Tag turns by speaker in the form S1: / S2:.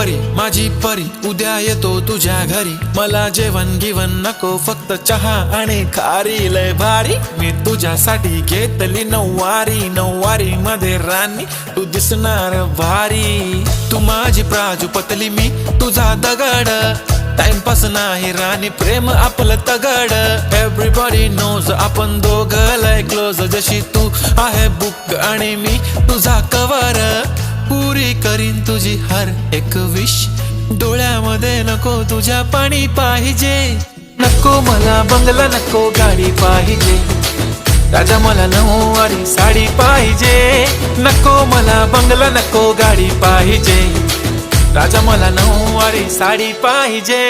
S1: परी माझी परी उद्या येतो तुझ्या घरी, मला जेवण गिवण नको फक्त चहा आणि खारी, लय भारी मी तुझ्यासाठी घेतली नऊवारी, नऊवारी मध्ये राणी तू दिसणार भारी, तू माझी प्राजूपतली मी तुझा दगड, टाइमपास नाही राणी प्रेम आपलं तगड, एव्हरीबॉडी नोज आपण दोघं लय क्लोज, जशी तू आहे बुक आणि मी तुझा कवर, पुरी करीन तुझी हर एक विश, डोळ्यामध्ये नको तुझ्या पाणी पाहिजे, नको मला बंगला नको गाडी पाहिजे, राजा मला नऊवारी साडी पाहिजे, नको मला बंगला नको गाडी पाहिजे, राजा मला नऊवारी साडी पाहिजे।